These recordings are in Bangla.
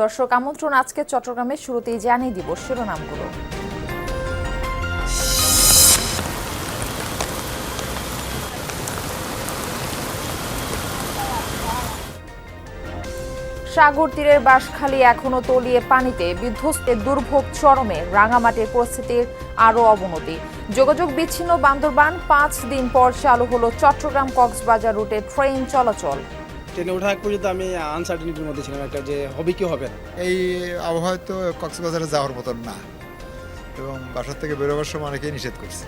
দর্শক আমন্ত্রণ আজকে চট্টগ্রামের শুরুতেই জানিয়ে দিব শিরোনামগুলো। সাগর তীরের বাঁশখালী এখনো তলিয়ে পানিতে, বিধ্বস্তের দুর্ভোগ চরমে, রাঙামাটির পরিস্থিতির আরও অবনতি। যোগাযোগ বিচ্ছিন্ন বান্দরবান, ৫ দিন পর চালু হলো চট্টগ্রাম কক্সবাজার রুটে ট্রেন চলাচল। ট্রেনে ওঠা এক পর্যন্ত আমি আনসার্টেনিটির মধ্যে ছিলাম, একটা যে হবে কি হবে না। এই আবহাওয়া তো কক্সবাজারে যাওয়ার মতন না, এবং বাসার থেকে বেরোবার সময় অনেকেই নিষেধ করছে।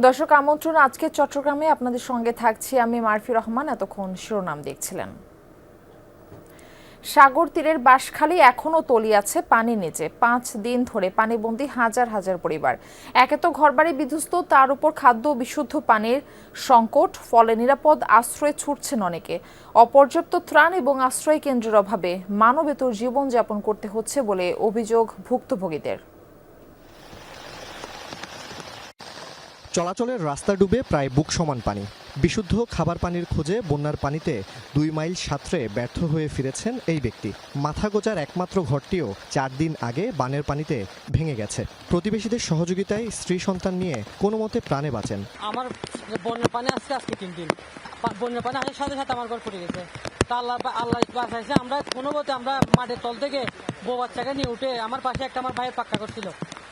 দর্শক আমন্ত্রণ আজকে চট্টগ্রামে আপনাদের সঙ্গে থাকছি আমি মারফি রহমান। এতক্ষণ শিরোনাম দেখছিলেন। সাগর তীরের বাঁশখালী এখনও তলিয়ে আছে পানির নিচে। ৫ দিন ধরে পানিবন্দী হাজার হাজার পরিবার। একে তো ঘরবাড়ি বিধ্বস্ত, তার উপর খাদ্য ও বিশুদ্ধ পানির সংকট, ফলে নিরাপদ আশ্রয়ে ছুটছেন অনেকে। অপর্যাপ্ত ত্রাণ এবং আশ্রয় কেন্দ্রের অভাবে মানবেতর জীবনযাপন করতে হচ্ছে বলে অভিযোগ ভুক্তভোগীদের। চলাচলের রাস্তা ডুবে প্রায় বুক সমান পানি। বিশুদ্ধ খাবার পানির খোঁজে বন্যার পানিতে 2 মাইল সাঁতরে ব্যর্থ হয়ে ফিরেছেন এই ব্যক্তি। মাথা গোজার একমাত্র ঘরটিও 4 দিন আগে বানের পানিতে ভেঙে গেছে। প্রতিবেশীদের সহযোগিতায় স্ত্রী সন্তান নিয়ে কোনো মতে প্রাণে বাঁচেন। আমার বন্যার পানি আজকে 3 দিন, বন্যার পানি আসার সাথে সাথে আমার ঘর পড়ে গেছে। তা আল্লাহ বাঁচাইছে। আমরা কোনো মতে আমরা মাঠের তল থেকে বউ বাচ্চাকে নিয়ে উঠে, আমার পাশে একটা আমার ভাইয়ের পাক্কা করছিল,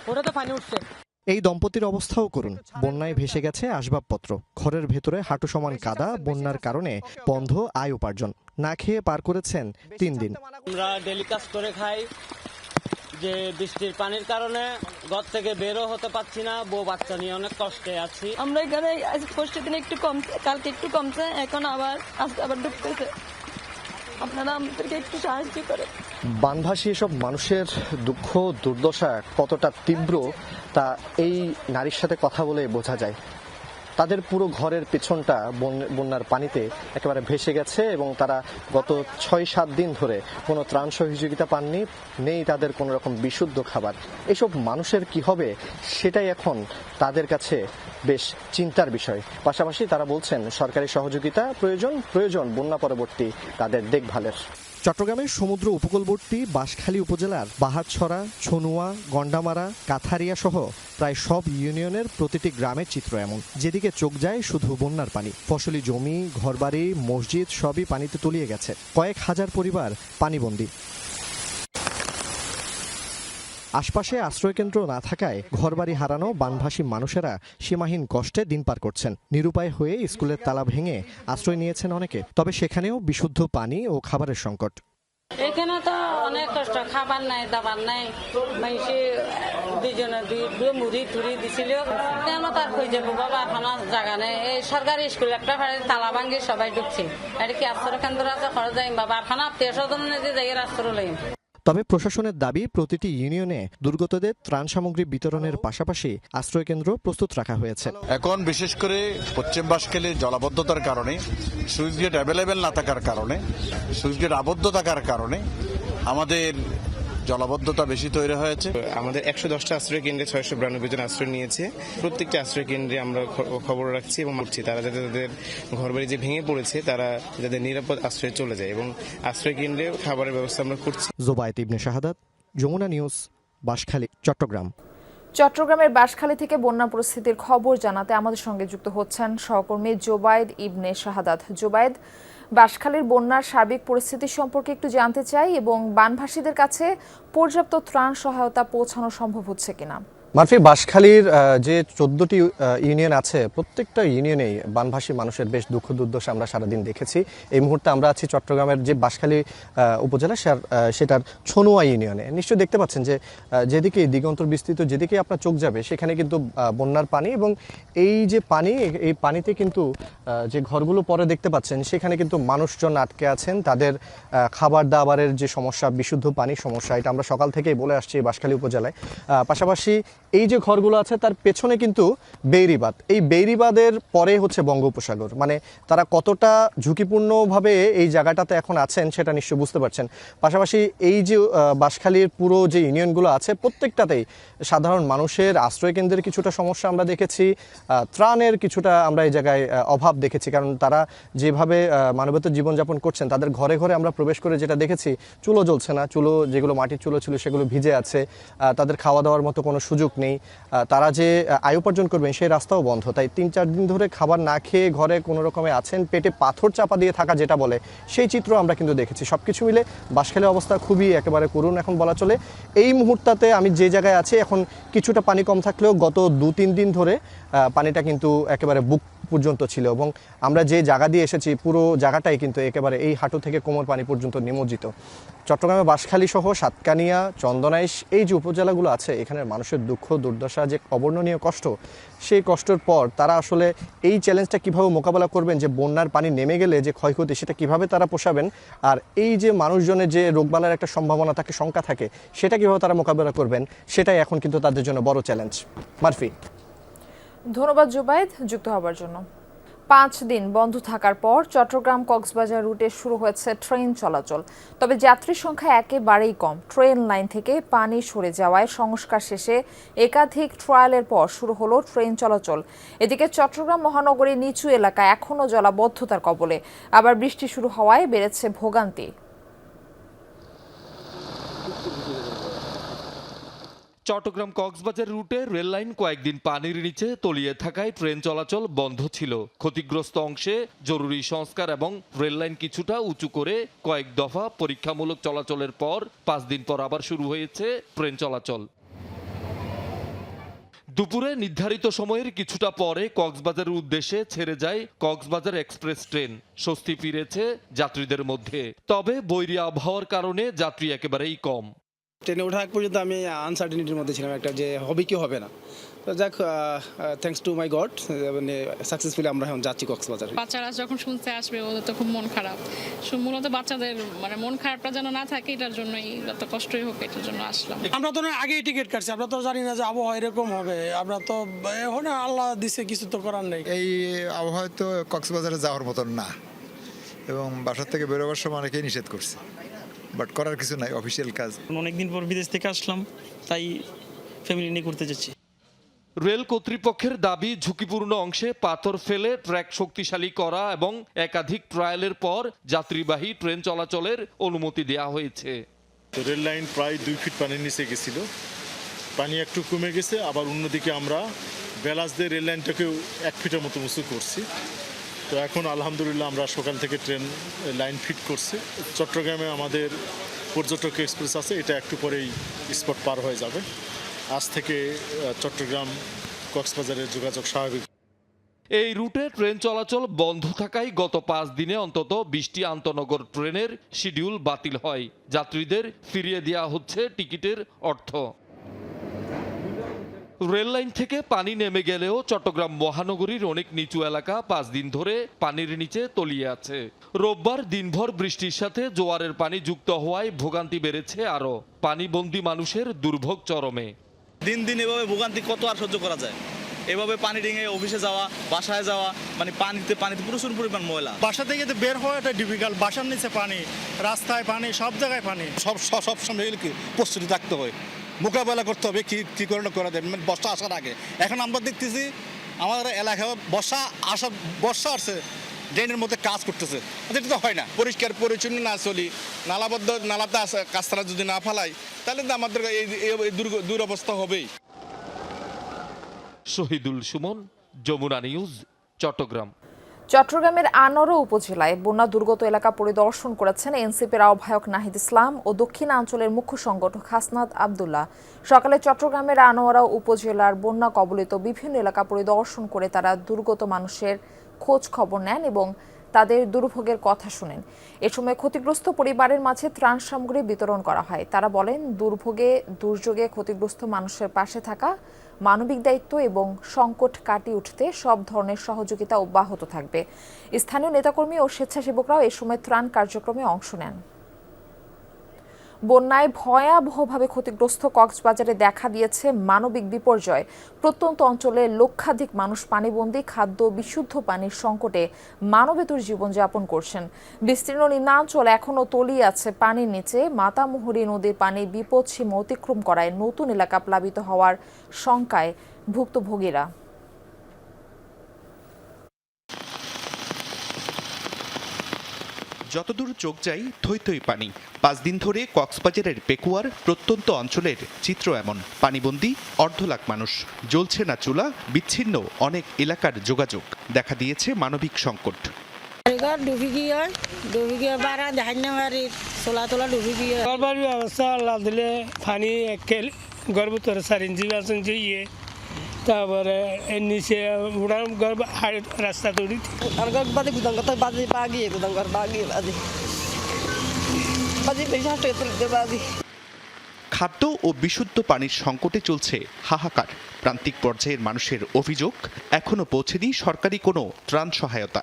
ওটাতে পানি উঠছে। এই দম্পতির অবস্থাও করুন। বন্যায় ভেসে গেছে আসবাবপত্র, ঘরের ভেতরে হাঁটু সমান কাদা। বন্যার কারণে বন্ধ আয় উপার্জন। না খেয়ে পার করেছেন 3 দিন। আমরা ডেলি কাজ করে খাই, যে বৃষ্টির পানির কারণে ঘর থেকে বেরও হতে পারছি না, বউ বাচ্চা নিয়ে অনেক কষ্টে আছি। আমরা এখানে কষ্টের দিনে একটু কমছে, কালকে একটু কমছে, এখন আজকে আবার ঢুকতেছে। আপনারা আমাদেরকে একটু সাহায্য করেন। বানভাসী এসব মানুষের দুঃখ দুর্দশা কতটা তীব্র তা এই নারীর সাথে কথা বলে বোঝা যায়। তাদের পুরো ঘরের পেছনটা বন্যার পানিতে একেবারে ভেসে গেছে এবং তারা গত 6-7 দিন ধরে কোনো ত্রাণ সহযোগিতা পাননি, নেই তাদের কোনো রকম বিশুদ্ধ খাবার। এসব মানুষের কি হবে সেটাই এখন তাদের কাছে বেশ চিন্তার বিষয়। পাশাপাশি তারা বলছেন সরকারি সহযোগিতা প্রয়োজন বন্যা পরবর্তী তাদের দেখভালের। চট্টগ্রামের সমুদ্র উপকূলবর্তী বাঁশখালী উপজেলার বাহারছড়া, ছনুয়া, গন্ডামারা, কাথারিয়া সহ প্রায় সব ইউনিয়নের প্রতিটি গ্রামের চিত্র এমন। যেদিকে চোখ যায় শুধু বন্যার পানি। ফসলি জমি, ঘরবাড়ি, মসজিদ সবই পানিতে তলিয়ে গেছে। কয়েক হাজার পরিবার পানিবন্দী। আশপাশে আশ্রয়কেন্দ্র না থাকায় ঘরবাড়ি হারানো বানভাসী মানুষেরা সীমাহীন কষ্টে দিন পার করছেন। নিরুপায় হয়ে স্কুলের তালা ভেঙে আশ্রয় নিয়েছেন অনেকে। তবে সেখানেও বিশুদ্ধ পানি ও খাবারের সংকট। এখানে তো অনেক কষ্ট, খাবার নাই, দাবার নাই। মাইসে দুজনে দুই মুড়ি টুড়ি দিছিল, আমরা তার কই যাবো বাবা, এখন জায়গা নেই। এই সরকারি স্কুল একটা তালা ভাঙ্গি সবাই ঢুকছে। এটা কি আশ্রয় কেন্দ্র আছে, খরচ যাই বাবা, এখন আত্মীয় স্বজন যে জায়গায় আশ্রয় লই। তবে প্রশাসনের দাবি প্রতিটি ইউনিয়নে দুর্গতদের ত্রাণ সামগ্রী বিতরণের পাশাপাশি আশ্রয়কেন্দ্র প্রস্তুত রাখা হয়েছে। এখন বিশেষ করে পশ্চিম বাঁশখালীর জলাবদ্ধতার কারণে, সুইচ গেট অ্যাভেলেবেল না থাকার কারণে, সুইচ গেট আবদ্ধ থাকার কারণে আমাদের জলাবদ্ধতা বেশি তৈরি হয়েছে। আমাদের 110টা আশ্রয় কেন্দ্রে 692 জন আশ্রয় নিয়েছে। প্রত্যেকটা আশ্রয় কেন্দ্রে আমরা খবর রাখছি এবং বলছি তারা যাতে তাদের ঘরবাড়ি যে ভেঙে পড়েছে তারা যাতে নিরাপদ আশ্রয়ে চলে যায়, এবং আশ্রয় কেন্দ্রে খাবারের ব্যবস্থা আমরা করছি। জোবায়েত ইবনে শাহাদাত, যমুনা নিউজ, বাঁশখালী, চট্টগ্রাম। চট্টগ্রামের বাঁশখালী থেকে বন্যা পরিস্থিতির খবর জানাতে আমাদের সঙ্গে যুক্ত হচ্ছেন সহকর্মী জোবায়েদ ইবনে শাহাদাত। জোবায়েদ, বাঁশখালীর বন্যার সার্বিক পরিস্থিতি সম্পর্কে একটু জানতে চাই এবং বানভাসীদের কাছে পর্যাপ্ত ত্রাণ সহায়তা পৌঁছানো সম্ভব হচ্ছে কিনা। মারফি, বাঁশখালীর যে 14টি ইউনিয়ন আছে, প্রত্যেকটা ইউনিয়নেই বানভাসী মানুষের বেশ দুঃখ দুর্দশা আমরা সারাদিন দেখেছি। এই মুহূর্তে আমরা আছি চট্টগ্রামের যে বাঁশখালী উপজেলা সেটার ছনুয়া ইউনিয়নে। নিশ্চয়ই দেখতে পাচ্ছেন যে যেদিকে দিগন্তর বিস্তৃত, যেদিকে আপনার চোখ যাবে সেখানে কিন্তু বন্যার পানি, এবং এই যে পানি, এই পানিতে কিন্তু যে ঘরগুলো পরে দেখতে পাচ্ছেন সেখানে কিন্তু মানুষজন আটকে আছেন। তাদের খাবার দাবারের যে সমস্যা, বিশুদ্ধ পানির সমস্যা, এটা আমরা সকাল থেকেই বলে আসছি বাঁশখালী উপজেলায়। পাশাপাশি এই যে ঘরগুলো আছে তার পেছনে কিন্তু বেইরিবাঁধ, এই বেইরিবাঁধের পরে হচ্ছে বঙ্গোপসাগর। মানে তারা কতটা ঝুঁকিপূর্ণভাবে এই জায়গাটাতে এখন আছেন সেটা নিশ্চয়ই বুঝতে পারছেন। পাশাপাশি এই যে বাঁশখালীর পুরো যে ইউনিয়নগুলো আছে প্রত্যেকটাতেই সাধারণ মানুষের আশ্রয়কেন্দ্রের কিছুটা সমস্যা আমরা দেখেছি, ত্রাণের কিছুটা আমরা এই জায়গায় অভাব দেখেছি। কারণ তারা যেভাবে মানবেতর জীবনযাপন করছেন, তাদের ঘরে ঘরে আমরা প্রবেশ করে যেটা দেখেছি, চুলো জ্বলছে না, চুলো যেগুলো মাটির চুলো ছিল সেগুলো ভিজে আছে, তাদের খাওয়া দাওয়ার মতো কোনো সুযোগ নেই। তারা যে আয় উপার্জন করবেন সেই রাস্তাও বন্ধ। তাই 3-4 দিন ধরে খাবার না খেয়ে ঘরে কোনো রকমে আছেন, পেটে পাথর চাপা দিয়ে থাকা যেটা বলে সেই চিত্র আমরা কিন্তু দেখেছি। সব কিছু মিলে বাঁশখালীর অবস্থা খুবই একেবারে করুণ এখন বলা চলে। এই মুহূর্তে আমি যে জায়গায় আছি এখন কিছুটা পানি কম থাকলেও গত 2-3 দিন ধরে পানিটা কিন্তু একেবারে বুক পর্যন্ত ছিল, এবং আমরা যে জায়গা দিয়ে এসেছি পুরো জায়গাটাই কিন্তু একেবারে এই হাঁটু থেকে কোমর পানি পর্যন্ত নিমজ্জিত। চট্টগ্রামে বাঁশখালী সহ সাতকানিয়া, চন্দনাইশ এই যে উপজেলাগুলো আছে, এখানের মানুষের দুঃখ দুর্দশা যে অবর্ণনীয় কষ্ট, সেই কষ্টের পর তারা আসলে এই চ্যালেঞ্জটা কীভাবে মোকাবেলা করবেন, যে বন্যার পানি নেমে গেলে যে ক্ষয়ক্ষতি সেটা কিভাবে তারা পোষাবেন, আর এই যে মানুষজনের যে রোগবালার একটা সম্ভাবনা থাকে, শঙ্কা থাকে, সেটা কীভাবে তারা মোকাবেলা করবেন, সেটাই এখন কিন্তু তাদের জন্য বড় চ্যালেঞ্জ। মারফি। ধন্যবাদ জুবাইদ যুক্ত হবার জন্য। 5 দিন বন্ধ থাকার পর চট্টগ্রাম কক্সবাজার রুটে শুরু হয়েছে ট্রেন চলাচল। তবে যাত্রী সংখ্যা একেবারেই কম। ট্রেন লাইন থেকে পানি সরে যাওয়ায় সংস্কার শেষে একাধিক ট্রায়ালের পর শুরু হলো ট্রেন চলাচল। এদিকে চট্টগ্রাম মহানগরীর নিচু এলাকা এখনও জলাবদ্ধতার কবলে। আবার বৃষ্টি শুরু হওয়ায় বেড়েছে ভোগান্তি। চট্টগ্রাম কক্সবাজার রুটে রেললাইন কয়েকদিন পানির নিচে তলিয়ে থাকায় ট্রেন চলাচল বন্ধ ছিল। ক্ষতিগ্রস্ত অংশে জরুরি সংস্কার এবং রেললাইন কিছুটা উঁচু করে কয়েক দফা পরীক্ষামূলক চলাচলের পর 5 দিন পর আবার শুরু হয়েছে ট্রেন চলাচল। দুপুরে নির্ধারিত সময়ের কিছুটা পরে কক্সবাজারের উদ্দেশ্যে ছেড়ে যায় কক্সবাজার এক্সপ্রেস ট্রেন। স্বস্তি ফিরেছে যাত্রীদের মধ্যে, তবে বৈরী আবহাওয়ার কারণে যাত্রী একেবারেই কম। ট্রেনে ওঠা আগ পর্যন্ত আমি আনসার্টেনিটির মধ্যে ছিলাম একটা, যে হবে কি হবে না। তো যাক, থ্যাঙ্কস টু মাই গড, মানে সাকসেসফুলি আমরা এখন যাচ্ছি কক্সবাজার। বাচ্চারা যখন শুনতে আসবে ওদের তো খুব মন খারাপ। মূলত বাচ্চাদের মানে মন খারাপটা যেন না থাকে, এটার জন্যই যত কষ্টই হোক এটার জন্য আসলাম। আমরা তো আগেই টিকিট কাটছি, আমরা তো জানি না যে আবহাওয়া এরকম হবে। আমরা তো এখন আল্লাহ দিছে, কিছু তো করার নেই। এই আবহাওয়া তো কক্সবাজারে যাওয়ার মতন না, এবং বাসার থেকে বেরোবার সময় অনেকেই নিষেধ করছে, বাট করার কিছু নাই, অফিসিয়াল কাজ। অনেকদিন পর বিদেশ থেকে আসলাম, তাই ফ্যামিলি নিয়ে ঘুরতে যাচ্ছি। রেল কর্তৃপক্ষের দাবি, ঝুঁকিপূর্ণ অংশে পাথর ফেলে ট্র্যাক শক্তিশালী করা এবং একাধিক ট্রায়ালের পর যাত্রীবাহী ট্রেন চলাচলের অনুমতি দেওয়া হয়েছে। রেল লাইন প্রায় 2 ফিট পানির নিচে গেছিল, পানি একটু কমে গেছে। আবার অন্যদিকে আমরা ব্যালান্স দিয়ে রেল লাইনটাকেও 1 ফিটের মতো উঁচু করছি। তো এখন আলহামদুলিল্লাহ আমরা সকাল থেকে ট্রেন লাইন ফিট করছি। চট্টগ্রামে আমাদের পর্যটক এক্সপ্রেস আছে, এটা একটু পরেই স্পট পার হয়ে যাবে। আজ থেকে চট্টগ্রাম কক্সবাজারের যোগাযোগ স্বাভাবিক। এই রুটে ট্রেন চলাচল বন্ধ থাকায় গত 5 দিনে অন্তত 20টি আন্তনগর ট্রেনের শিডিউল বাতিল হয়। যাত্রীদের ফিরিয়ে দেওয়া হচ্ছে টিকিটের অর্থ। রেল লাইন থেকে পানি নেমে গেলেও চট্টগ্রাম মহানগরীর অনেক নিচু এলাকা 5 দিন ধরে পানির নিচে তলিয়ে আছে। রোববার দিনভর বৃষ্টির সাথে জোয়ারের পানি যুক্ত হওয়ায় ভোগান্তি বেড়েছে আরও। পানিবন্দী মানুষের দুর্ভোগ চরমে। দিন দিন এভাবে ভোগান্তি কত আর সহ্য করা যায়? এভাবে পানি ডিঙে অফিসে যাওয়া, বাসায় যাওয়া, মানে পানিতে প্রচুর পরিমাণ ময়লা। বাসা থেকে বের হওয়াটা ডিফিকাল্ট। বাসার নিচে পানি, রাস্তায় পানি, সব জায়গায় পানি। সব সময় প্রস্তুতি থাকতে হয়, মোকাবেলা করতে হবে, কি করা দেবে মানে বর্ষা আসার আগে। এখন আমরা দেখতেছি আমার এলাকায় বর্ষা আসছে, ড্রেনের মধ্যে কাজ করতেছে, এটা তো হয় না। পরিষ্কার পরিচ্ছন্ন না চলি, নালাতে কাজটা যদি না ফেলাই, তাহলে তো আমাদের এই দুরবস্থা হবেই। শহীদুল সুমন, যমুনা নিউজ, চট্টগ্রাম। চট্টগ্রামের আনোয়ারা উপজেলায় বন্যা দুর্গত এলাকা পরিদর্শন করেছেন এনসিপির আহ্বায়ক নাহিদ ইসলাম ও দক্ষিণাঞ্চলের মুখ্য সংগঠক হাসনাত আব্দুল্লাহ। সকালে চট্টগ্রামের আনোয়ারা উপজেলার বন্যা কবলিত বিভিন্ন এলাকা পরিদর্শন করে তারা দুর্গত মানুষের খোঁজ খবর নেন এবং তাদের দুর্ভোগের কথা শুনেন। এ সময় ক্ষতিগ্রস্ত পরিবারের মাঝে ত্রাণ সামগ্রী বিতরণ করা হয়। তারা বলেন, দুর্যোগে ক্ষতিগ্রস্ত মানুষের পাশে থাকা মানবিক দায়িত্ব এবং সংকট কাটিয়ে উঠতে সব ধরনের সহযোগিতা অব্যাহত থাকবে। স্থানীয় নেতাকর্মী ও স্বেচ্ছাসেবকরাও এ সময় ত্রাণ কার্যক্রমে অংশ নেন। বন্যায় ভয়াবহভাবে ক্ষতিগ্রস্ত কক্সবাজারে দেখা দিয়েছে মানবিক বিপর্যয়। প্রত্যন্ত অঞ্চলে লক্ষাধিক মানুষ পানিবন্দী, খাদ্য বিশুদ্ধ পানির সংকটে মানবেতর জীবনযাপন করছেন। বিস্তীর্ণ নিম্নাঞ্চল এখনও তলিয়ে আছে পানির নিচে। মাতামুহুরী নদীর পানি বিপদসীমা অতিক্রম করায় নতুন এলাকা প্লাবিত হওয়ার শঙ্কায় ভুক্তভোগীরা। যতদূর চোখ যায় থই থই পানি। 5 দিন ধরে কক্সবাজারের পেকুয়ার প্রত্যন্ত অঞ্চলের চিত্র এমন। পানিবন্দী অর্ধ লাখ মানুষ, জ্বলছে না চুলা, বিচ্ছিন্ন অনেক এলাকার যোগাযোগ, দেখা দিয়েছে মানবিক সংকট। ডুবি গিয়ে বারা ধান্য বাড়ি চোলা তোলা ডুবি গিয়ে অবস্থা আল্লাহ দিলে পানি একেল গর্ব তোর 4 ইঞ্চি 5 ইঞ্চি ইয়ে, তারপরে এর নিচে উড়ান গর্ব রাস্তা তৈরি বাদে গুদাম কথা বাজে বাগিয়ে গুদাম ঘর বাগিয়ে বাজে বাজে বেশি হাসতে বাজে। খাদ্য ও বিশুদ্ধ পানির সংকটে চলছে হাহাকার। প্রান্তিক পর্যায়ের মানুষের অভিযোগ, এখনো পৌঁছেনি সরকারি কোনো ত্রাণ সহায়তা।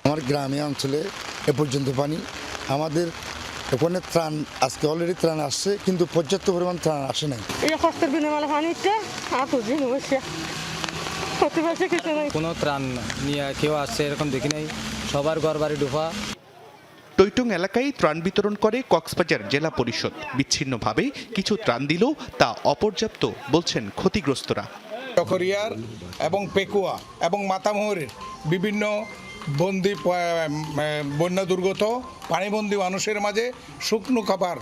আমার গ্রামে অঞ্চলে এ পর্যন্ত পানি, আমাদের ওখানে ত্রাণ আজকে অলরেডি ত্রাণ আসছে, কিন্তু পর্যাপ্ত পরিমাণ ত্রাণ আসে নাই। এই কষ্টের বিনিময়ে পানিটা দিন হচ্ছে কোনো ত্রাণ নিয়ে কেউ আসছে এরকম দেখি নাই, সবার ঘর বাড়ি ডুবা। টৈটং এলাকায় ত্রাণ বিতরণ করে কক্সবাজার জেলা পরিষদ। বিচ্ছিন্নভাবে কিছু ত্রাণ দিলেও তা অপর্যাপ্ত বলছেন ক্ষতিগ্রস্তরা। চকরিয়ার এবং পেকুয়া এবং মাতামুহুরীর বিভিন্ন বন্যা দুর্গত পানিবন্দী মানুষের মাঝে শুকনো খাবার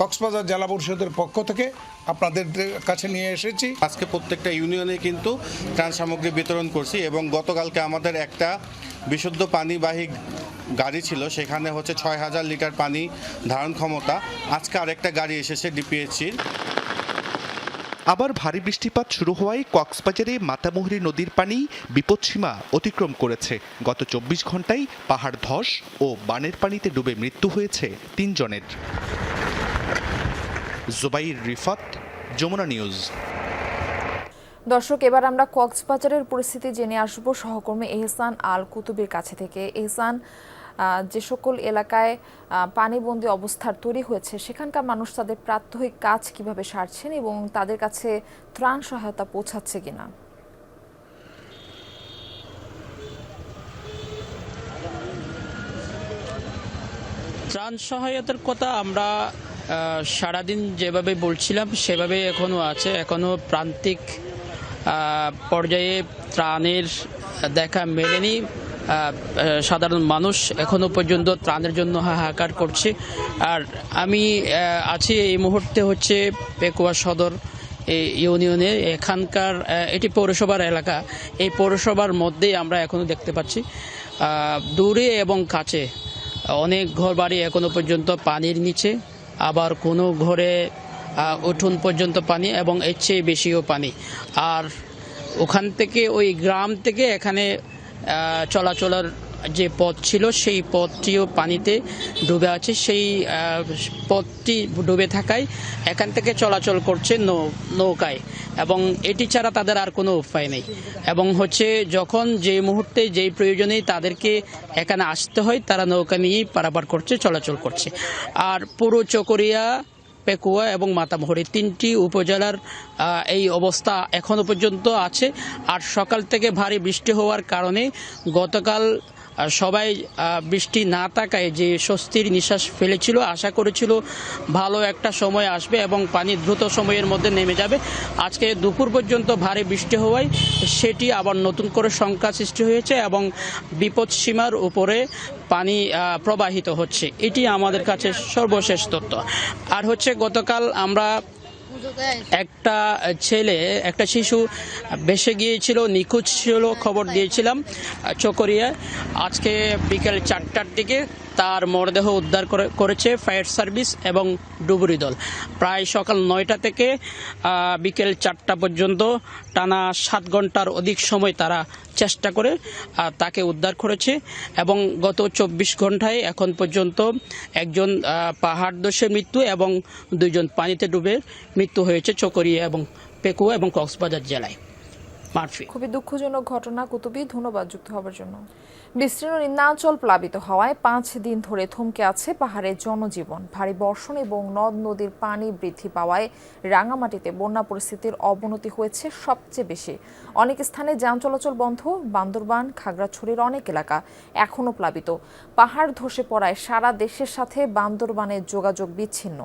কক্সবাজার জেলা পরিষদের পক্ষ থেকে আপনাদের কাছে নিয়ে এসেছি। আজকে প্রত্যেকটা ইউনিয়নে কিন্তু ত্রাণ সামগ্রী বিতরণ করছি এবং গতকালকে আমাদের একটা বিশুদ্ধ পানিবাহী গাড়ি ছিল, সেখানে হচ্ছে 6000 লিটার পানি ধারণ ক্ষমতা। আজকে আরেকটা গাড়ি এসেছে ডিপিএইচসির। আবার ভারী বৃষ্টিপাত শুরু হওয়ায় কক্সবাজারে মাতামুহুরী নদীর পানি বিপদসীমা অতিক্রম করেছে। গত 24 ঘন্টায় পাহাড় ধস ও বানের পানিতে ডুবে মৃত্যু হয়েছে 3 জনের। জুবাইর রিফাত, যমুনা নিউজ। দর্শক, এবার আমরা কক্সবাজারের পরিস্থিতি জেনে আসব সহকর্মী এহসান আল কুতুবের কাছে থেকে। এহসান, যে সকল এলাকায় পানিবন্দী অবস্থার তৈরি হয়েছে সেখানকার মানুষ তাদের প্রাত্যহিক কাজ কিভাবে সারছেন এবং তাদের কাছে ত্রাণ সহায়তা পৌঁছাচ্ছে কিনা? ত্রাণ সহায়তার কথা আমরা সারাদিন যেভাবে বলছিলাম সেভাবে এখনো আছে। এখনো প্রান্তিক পর্যায়ে ত্রাণের দেখা মেলেনি। সাধারণ মানুষ এখনো পর্যন্ত ত্রাণের জন্য হাহাকার করছে। আর আমি আছি এই মুহূর্তে হচ্ছে পেকুয়া সদর ইউনিয়নে। এখানকার এটি পৌরসভার এলাকা। এই পৌরসভার মধ্যেই আমরা এখনো দেখতে পাচ্ছি দূরে এবং কাছে অনেক ঘরবাড়ি এখনো পর্যন্ত পানির নিচে, আবার কোনো ঘরে উঠোন পর্যন্ত পানি এবং এর চেয়ে বেশিও পানি। আর ওখান থেকে ওই গ্রাম থেকে এখানে চলাচলের যে পথ ছিল সেই পথটিও পানিতে ডুবে আছে। সেই পথটি ডুবে থাকায় এখান থেকে চলাচল করছে নৌকায়, এবং এটি ছাড়া তাদের আর কোনো উপায় নেই। এবং হচ্ছে যখন যে মুহূর্তে যেই প্রয়োজনেই তাদেরকে এখানে আসতে হয় তারা নৌকা নিয়েই পারাপার করছে, চলাচল করছে। আর পুরো চকরিয়া, পেকুয়া এবং মাতামুহুরী 3টি উপজেলার এই অবস্থা এখনো পর্যন্ত আছে। আর সকাল থেকে ভারী বৃষ্টি হওয়ার কারণে গতকাল সবাই বৃষ্টি না থাকায় যে স্বস্তির নিঃশ্বাস ফেলেছিল, আশা করেছিল ভালো একটা সময় আসবে এবং পানি দ্রুত সময়ের মধ্যে নেমে যাবে। আজকে দুপুর পর্যন্ত ভারী বৃষ্টি হওয়ায় সেটি আবার নতুন করে শঙ্কা সৃষ্টি হয়েছে এবং বিপদ সীমার উপরে পানি প্রবাহিত হচ্ছে। এটি আমাদের কাছে সর্বশেষ তথ্য। আর হচ্ছে গতকাল আমরা একটা শিশু ভেসে গিয়েছিল, নিখোঁজ ছিল, খবর দিয়েছিলাম চকরিয়ায়। আজকে বিকেল 4টার দিকে তার মরদেহ উদ্ধার করেছে ফায়ার সার্ভিস এবং ডুবুরি দল। প্রায় সকাল 9টা থেকে বিকেল 4টা পর্যন্ত টানা 7 ঘন্টার অধিক সময় তারা চেষ্টা করে তাকে উদ্ধার করেছে। এবং গত 24 ঘন্টায় এখন পর্যন্ত একজন পাহাড় ধসে মৃত্যু এবং 2 জন পানিতে ডুবে মৃত্যু হয়েছে চকরিয়া এবং পেকুয়া এবং কক্সবাজার জেলায়। মারফি। খুবই দুঃখজনক ঘটনা কুতুবী, ধন্যবাদ যুক্ত হবার জন্য। বিস্তীর্ণ নিম্নাঞ্চল প্লাবিত হওয়ায় 5 দিন ধরে থমকে আছে পাহাড়ের জনজীবন। ভারী বর্ষণ এবং নদ নদীর পানি বৃদ্ধি পাওয়ায় রাঙামাটিতে বন্যা পরিস্থিতির অবনতি হয়েছে সবচেয়ে বেশি। অনেক স্থানে যান চলাচল বন্ধ। বান্দরবান, খাগড়াছড়ির অনেক এলাকা এখনও প্লাবিত। পাহাড় ধসে পড়ায় সারা দেশের সাথে বান্দরবানের যোগাযোগ বিচ্ছিন্ন।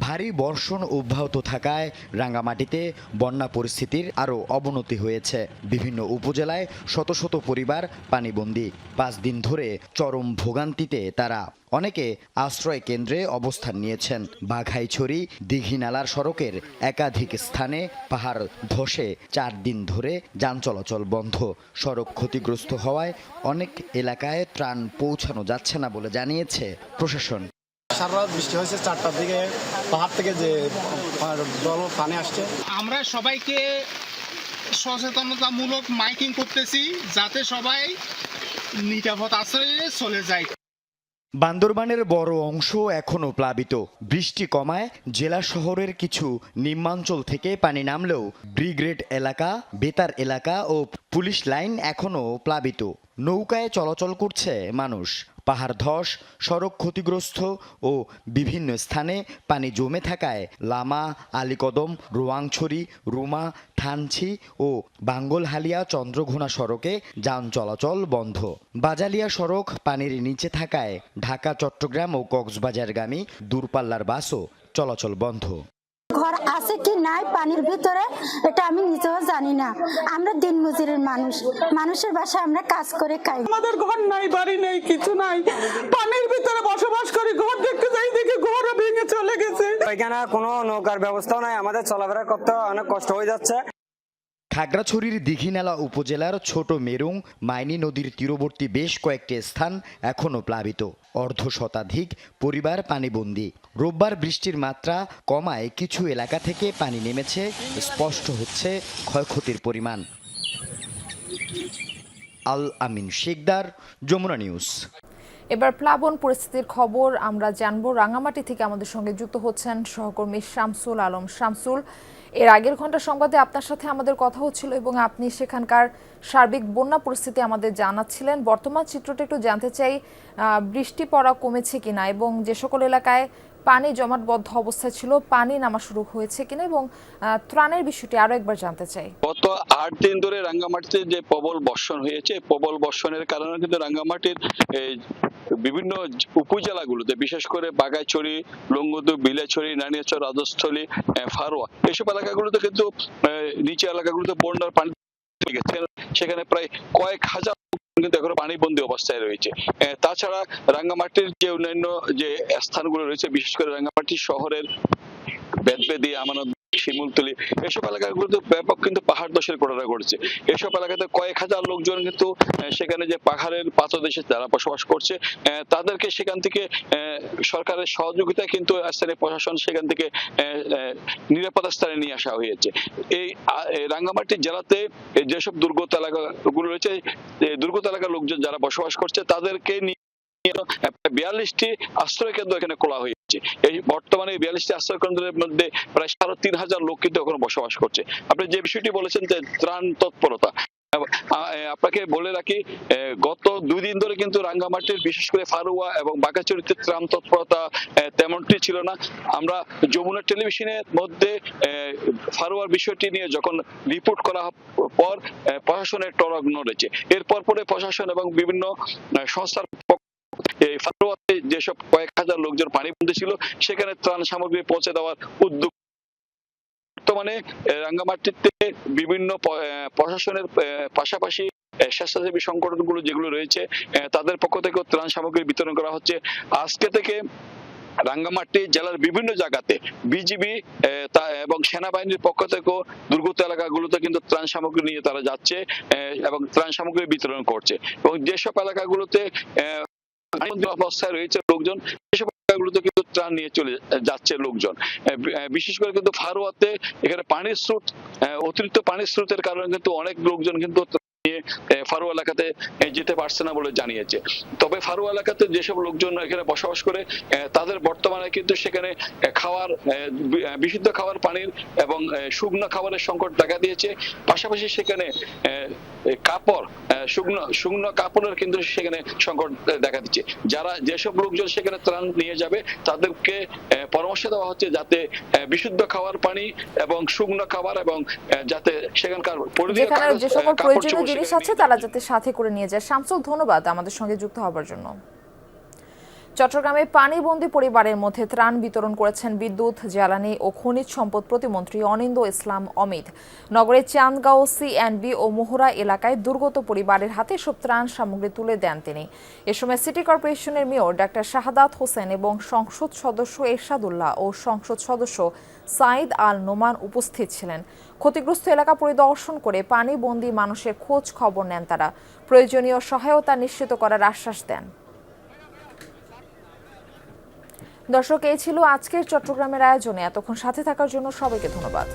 ভারী বর্ষণ অব্যাহত থাকায় রাঙ্গামাটিতে বন্যা পরিস্থিতির আরও অবনতি হয়েছে। বিভিন্ন উপজেলায় শত শত পরিবার পানিবন্দী। 5 দিন ধরে চরম ভোগান্তিতে তারা। অনেকে আশ্রয় কেন্দ্রে অবস্থান নিয়েছেন। বাঘাইছড়ি দীঘিনালার সড়কের একাধিক স্থানে পাহাড় ধসে 4 দিন ধরে যান চলাচল বন্ধ। সড়ক ক্ষতিগ্রস্ত হওয়ায় অনেক এলাকায় ত্রাণ পৌঁছানো যাচ্ছে না বলে জানিয়েছে প্রশাসন। সারা রাত বৃষ্টি হয়েছে, 4টার দিকে পাহাড় থেকে যে জল পানি আসছে। আমরা সবাইকে সচেতনতামূলক মাইকিং করতেছি যাতে সবাই নিরাপদ আশ্রয়ে চলে যায়। বান্দরবানের বড় অংশ এখনও প্লাবিত। বৃষ্টি কমায় জেলা শহরের কিছু নিম্নাঞ্চল থেকে পানি নামলেও ব্রিগেড এলাকা, বেতার এলাকা ও পুলিশ লাইন এখনও প্লাবিত। নৌকায় চলাচল করছে মানুষ। পাহাড় ধস, সড়ক ক্ষতিগ্রস্ত ও বিভিন্ন স্থানে পানি জমে থাকায় লামা, আলীকদম, রোয়াংছড়ি, রুমা, থানচি ও বাঙ্গলহালিয়া চন্দ্রঘোনা সড়কে যান চলাচল বন্ধ। বাজালিয়া সড়ক পানির নিচে থাকায় ঢাকা, চট্টগ্রাম ও কক্সবাজারগামী দূরপাল্লার বাসও চলাচল বন্ধ। ঘর আছে কি নাই পানির ভিতরে এটা আমি নিজেও জানি না। আমরা দিনমজুরের মানুষ, মানুষের বাসায় আমরা কাজ করে খাই। আমাদের ঘর নাই, বাড়ি নেই, কিছু নাই, পানির ভিতরে বসবাস করি। ঘর দেখতে যাই দেখি ঘরও ভেঙে চলে গেছে। এখানে কোনো নৌকার ব্যবস্থাও নাই, আমাদের চলাফেরা করতে অনেক কষ্ট হয়ে যাচ্ছে। খাগড়াছড়ির দীঘিনালা উপজেলার ছোট মেরুং, মাইনী নদীর তীরবর্তী বেশ কয়েকটি স্থান এখনও প্লাবিত। অর্ধশতাধিক পরিবার পানিবন্দী। রোববার বৃষ্টির মাত্রা কমায় কিছু এলাকা থেকে পানি নেমেছে। স্পষ্ট হচ্ছে ক্ষয়ক্ষতির পরিমাণ। আল আমিন শেখদার, যমুনা নিউজ। এবার প্লাবন পরিস্থিতির খবর আমরা জানবো। রাঙামাটি থেকে আমাদের সঙ্গে যুক্ত হচ্ছেন সহকর্মী শামসুল আলম। শামসুল, এর আগের ঘন্টা সংবাদে আপনার সাথে আমাদের কথা হচ্ছিল এবং আপনি সেখানকার সার্বিক বন্যা পরিস্থিতি আমাদের জানাচ্ছিলেন। বর্তমান চিত্রটা একটু জানতে চাই, বৃষ্টি পড়া কমেছে কিনা এবং যে সকল এলাকায় পানি জমাটবদ্ধ অবস্থায় ছিল পানি নামা শুরু হয়েছে কিনা এবং ত্রাণের বিষয়টি আরো একবার জানতে চাই। গত 8 দিন ধরে রাঙ্গামাটিতে যে প্রবল বর্ষণ হয়েছে, প্রবল বর্ষণের কারণে কিন্তু রাঙ্গামাটির বিভিন্ন উপজেলাগুলোতে, বিশেষ করে বাগাইছড়ি, লঙ্গদু, বিলাইছড়ি, নানিয়াচর, রাজস্থলী, ফারোয়া, এসব এলাকাগুলোতে কিন্তু নিচে এলাকাগুলোতে বন্যার পানি গেছে। সেখানে প্রায় কয়েক হাজার কিন্তু এখনো পানিবন্দী অবস্থায় রয়েছে। তাছাড়া রাঙ্গামাটির যে অন্যান্য যে স্থানগুলো রয়েছে, বিশেষ করে রাঙ্গামাটি শহরের বেদবেদি, আমানত, শিমুলতলি, এসব এলাকাগুলোতে ব্যাপক কিন্তু পাহাড় ধসের ঘটনা ঘটেছে। এসব এলাকাতে কয়েক হাজার লোকজন কিন্তু সেখানে যে পাহাড়ের পাদদেশে যারা বসবাস করছে তাদেরকে সেখান থেকে সরকারের সহযোগিতায় কিন্তু স্থানীয় প্রশাসন সেখান থেকে নিরাপদ স্থানে নিয়ে আসা হয়েছে। এই রাঙ্গামাটি জেলাতে যেসব দুর্গত এলাকাগুলো রয়েছে, দুর্গত এলাকার লোকজন যারা বসবাস করছে তাদেরকে নিয়ে 42টি আশ্রয় কেন্দ্র এখানে খোলা হয়েছে। এই বর্তমানে 42টি আশ্রয় কেন্দ্রের মধ্যে প্রায় 3,500 লোক কিন্তু এখন বসবাস করছে। আপনি যে বিষয়টি বলেছেন যে ত্রাণ তৎপরতা, আপনাকে বলে রাখি গত 2 দিন ধরে কিন্তু রাঙ্গামাটির বিশেষ করে ফারুয়া এবং বাঘাছড়িতে ত্রাণ তৎপরতা তেমনটি ছিল না। আমরা যমুনা টেলিভিশনের মধ্যে ফারুয়ার বিষয়টি নিয়ে যখন রিপোর্ট করা পর প্রশাসনের টনক নড়েছে। এরপর পরে প্রশাসন এবং বিভিন্ন সংস্থার এই ফারুয়াতে যেসব কয়েক হাজার লোকজন পানিবন্দী ছিল সেখানে ত্রাণ সামগ্রী পৌঁছে দেওয়ার উদ্যোগ। বর্তমানে রাঙ্গামাটিতে বিভিন্ন প্রশাসনের পাশাপাশি স্বেচ্ছাসেবী সংগঠনগুলো যেগুলো রয়েছে তাদের পক্ষ থেকে ত্রাণ সামগ্রী বিতরণ করা হচ্ছে। আজকে থেকে রাঙ্গামাটি জেলার বিভিন্ন জায়গাতে বিজিবি এবং সেনাবাহিনীর পক্ষ থেকেও দুর্গত এলাকাগুলোতে কিন্তু ত্রাণ সামগ্রী নিয়ে তারা যাচ্ছে এবং ত্রাণ সামগ্রী বিতরণ করছে। এবং যেসব এলাকাগুলোতে অবস্থায় রয়েছে লোকজন, সেসব এলাকাগুলোতে কিন্তু ত্রাণ নিয়ে চলে যাচ্ছে লোকজন। বিশেষ করে কিন্তু ফারুয়াতে এখানে পানির স্রোত, অতিরিক্ত পানির স্রোতের কারণে কিন্তু অনেক লোকজন কিন্তু নিয়ে ফারু এলাকাতে যেতে পারছে না বলে জানিয়েছে। তবে ফারু এলাকাতে যেসব লোকজন এখানে বসবাস করে তাদের বর্তমানে কিন্তু সেখানে খাওয়ার বিশুদ্ধ খাওয়ার পানির এবং শুকনো খাবারের সংকট দেখা দিয়েছে। পাশাপাশি সেখানে কাপড় শুকনো কাপড়ের কিন্তু সেখানে সংকট দেখা দিচ্ছে। যেসব লোকজন সেখানে ত্রাণ নিয়ে যাবে তাদেরকে পরামর্শ দেওয়া হচ্ছে যাতে বিশুদ্ধ খাওয়ার পানি এবং শুকনো খাবার এবং যাতে সেখানকার যে সকল প্রয়োজনীয় জিনিস আছে তারা যাতে সাথে করে নিয়ে যায়। শামসুল, ধন্যবাদ আমাদের সঙ্গে যুক্ত হবার জন্য। চট্টগ্রামে পানিবন্দী পরিবারের মধ্যে ত্রাণ বিতরণ করেছেন বিদ্যুৎ, জ্বালানি ও খনিজ সম্পদ প্রতিমন্ত্রী অনিন্দ্য ইসলাম অমিত। নগরের চান্দগাঁও সিএনবি ও মোহরা এলাকায় দুর্গত পরিবারের হাতে সব ত্রাণ সামগ্রী তুলে দেন তিনি। এ সময় সিটি কর্পোরেশনের মেয়র ডাক্তার শাহাদাত হোসেন এবং সংসদ সদস্য এরশাদুল্লাহ ও সংসদ সদস্য সাইদ আল নোমান উপস্থিত ছিলেন। ক্ষতিগ্রস্ত এলাকা পরিদর্শন করে পানিবন্দী মানুষের খোঁজ খবর নেন তারা। প্রয়োজনীয় সহায়তা নিশ্চিত করার আশ্বাস দেন। দর্শক, এই ছিল আজকের চট্টগ্রামের আয়োজনে। এতক্ষণ সাথে থাকার জন্য সবাইকে ধন্যবাদ।